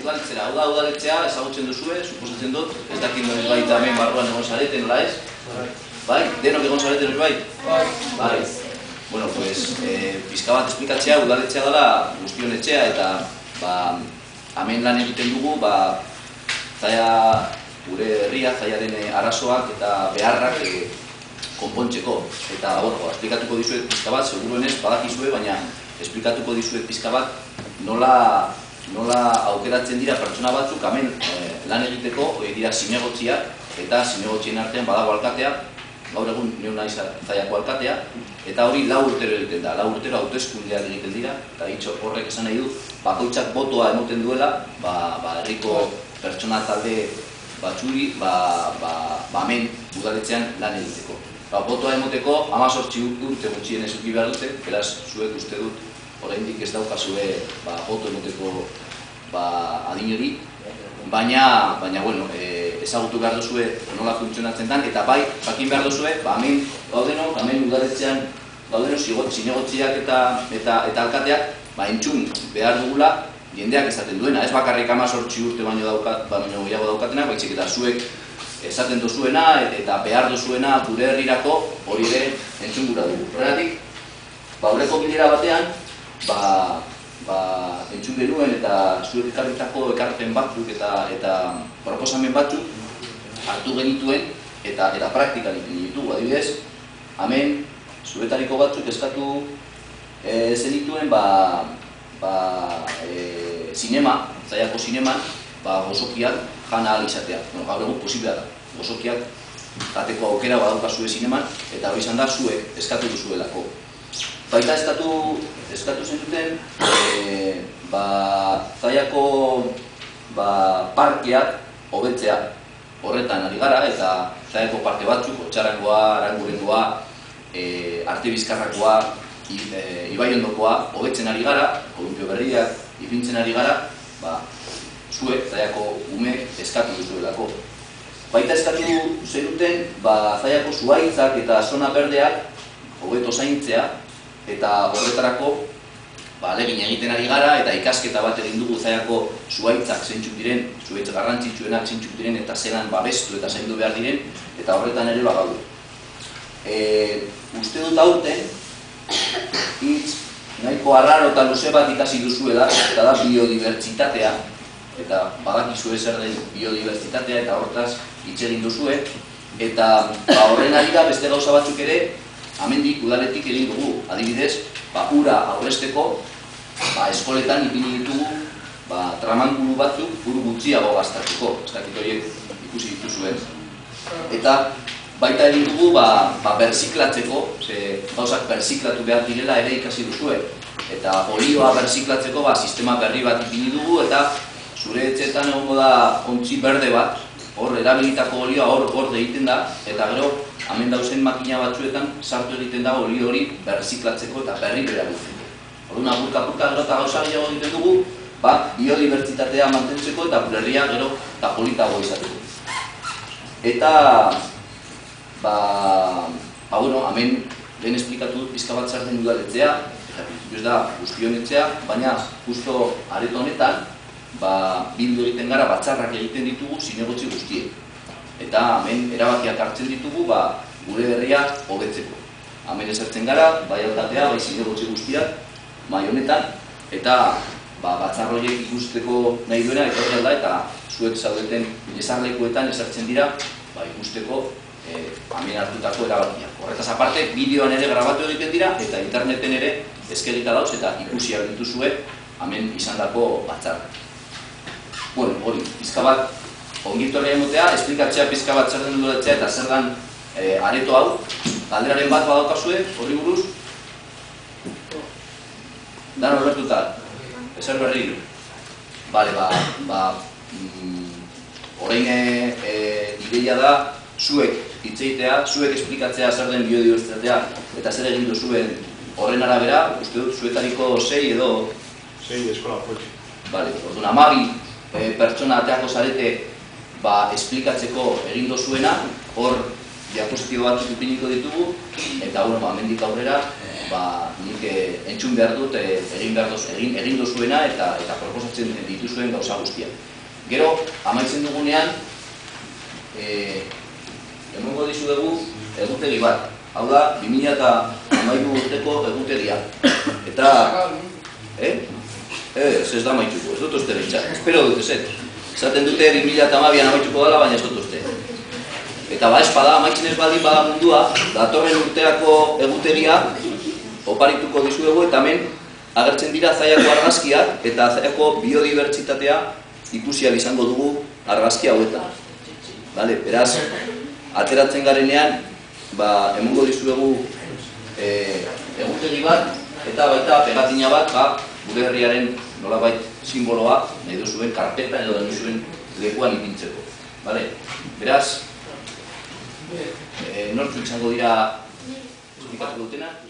udaletzera. Hau da, udaletzea ezagutzen duzue, suposatzen dut, ez dakit noiz baita hemen barruan egon zareten, nola ez? Bai? Denok egon zareten noiz bai? Bai. Bueno, pues, pizka bat esplikatzea, udaletzea dela guztion etxea, eta hemen lan egiten dugu, gure herria, zaiaren arazoak eta beharrak konpontzeko. Eta, esplikatuko dizuet pizka bat, seguruenez, badakizue, baina esplikatuko dizuet pizka bat nola aukeratzen dira pertsona batzuk hemen lan egiteko, dira zinegotziak, eta zinegotzien artean badago alkatea, gaur egun neu naiz Zaiako alkatea, eta hori 4 urtero egiten da, 4 urtero hauteskundeak egiten dira, eta hitz horrek esan nahi du, bakoitzak botoa emoten duela, herriko pertsona talde batzuri, hemen udaletzean lan egiteko. Botoa emoteko 18 urte gutxienez eduki behar dute, beraz, zuek uste dut, oraindik ez daukazue boto emoteko adin hori, baina, bueno, ezagutu behar duzue nola funtzionatzen den, eta bai, jakin behar duzue, hemen gaudenok, hemen udaletzean gaudenok zinegotziak eta alkateak, entzun behar dugula jendeak esaten duena, ez bakarrik 18 urte baino gehiago daukatenak, baizik eta zuek esaten duzuena eta behar duzuena gure herrirako hori ere entzun gura dugu. Horregatik, aurreko bilera batean, entzun genuen eta zuek ekarritako ekarpen batzuk eta proposamen batzuk hartu genituen eta praktikan ipini ditugu. Adibidez, hemen zuetariko batzuk eskatu zenituen zinema, Zaiako zineman, gozokiak jan ahal izatea. Gaur egun posiblea da. Gozokiak jateko aukera badaukazue zineman, eta hori izan da zuek eskatu duzuelako. Baita eskatu zenuten Zaiako parkeak hobetzea horretan ari gara, eta Zaiako parke batzuk, Otxarrangoa, Arangurengoa, Arte Bizkarrakoa, Ibaiondokoa hobetzen ari gara, Kolumpio Berriak ipintzen ari gara, zuek Zaiako ume eskatu duzuelako. Baita eskatu zenuten Zaiako zuhaitzak eta zona berdeak hobeto zaintzea, eta horretarako ahalegin egiten ari gara, eta ikasketa bat egin dugu Zaiako zuhaitzak zeintzuk diren, zuhaitz garrantzitsuenak zeintzuk diren, eta zelan babestu eta zaindu behar diren, eta horretan ere bagaude. Uste dut aurten, hitz nahiko arraro eta luze bat ikasi duzuela, eta da biodibertsitatea, eta badakizue zer den biodibertsitatea, eta hortaz hitz egin duzue, eta horren ari da beste gauza batzuk ere, hemendik udaletik egin dugu. Adibidez, ura aurrezteko, eskoletan ipini ditugu tramangulu batzuk uru gutxiago gastatzeko, ez dakit horiek ikusi dituzuen. Eta baita egin dugu berziklatzeko, gauzak berziklatu behar direla ere ikasi duzue. Eta olioa berziklatzeko sistema berri bat ipini dugu, eta zure etxetan egongo da ontzi berde bat, hor erabilitako olioa hor egiten da, eta gero hemen dauzen makina batzuetan sartu egiten da olio hori berziklatzeko eta berri erabiltzeko. Orduan apurka gero eta gauza gehiago egiten dugu, biodibertsitatea mantentzeko eta gure herria gero eta politago izateko. Eta hemen lehen esplikatu dut pizka bat zer den udaletzea, ez da guztion etxea, baina justo areto honetan bildu egiten gara batzarrak egiten ditugu zinegotzi guztiek. Eta hemen erabakiak hartzen ditugu gure herria hobetzeko. Hemen esertzen gara, bai alkatea, bai zinegotzi guztiak, mai honetan, eta batzarroiek ikusteko nahi duena etorri alda, eta zuek zaudeten esarlekuetan esertzen dira ikusteko hemen hartutako erabakiak. Horretaz aparte, bideoan ere grabatu egiten dira, eta interneten ere eskegita dauz, eta ikusi dituzue hemen izandako batzarrak. Bueno, hori, pizka bat ongitorea emotea, esplikatzea pizka bat zer den udaletzea eta zer den areto hau. Galderaren bat badaukazue, horri buruz? Dan horretuta, ezer berri. Bale, orain ideia da, zuek hitzeitea, zuek esplikatzea zer den biodibertsitatea eta zer egin duzuen horren arabera, uste dut zuetariko 6 edo... 6 eskola proiektu. Bale, orduan 12 pertsona ateako zarete esplikatzeko egin dozuena, hor diapositibo batzuk ipiniko ditugu, eta hemendik aurrera nik entzun behar dut egin duzuena eta proposatzen dituzuen gauza guztiak. Gero, amaitzen dugunean, emango dizuegu egutegi bat. Hau da, 2013 urteko egutegia. Eta, ez da amaituko, ez dut uste bintzat. Espero dut eset. Esaten dute 2012an amaituko dela, baina ez dut uste. Eta espada, amaitzen ez baldin bada mundua, datorren urterako egutegia oparituko dizuegu eta hemen agertzen dira Zallako argazkiak eta Zallako biodibertsitatea ikusi ahal izango dugu argazki hauetan. Beraz, ateratzen garenean, emango dizuegu egutegi bat eta baita pegatina bat gure herriaren nolabait simboloa nahi duzuen karpetan edo nahi duzuen lekuan ipintzeko. Beraz, nortzuk izango dira esplikatu dutenak?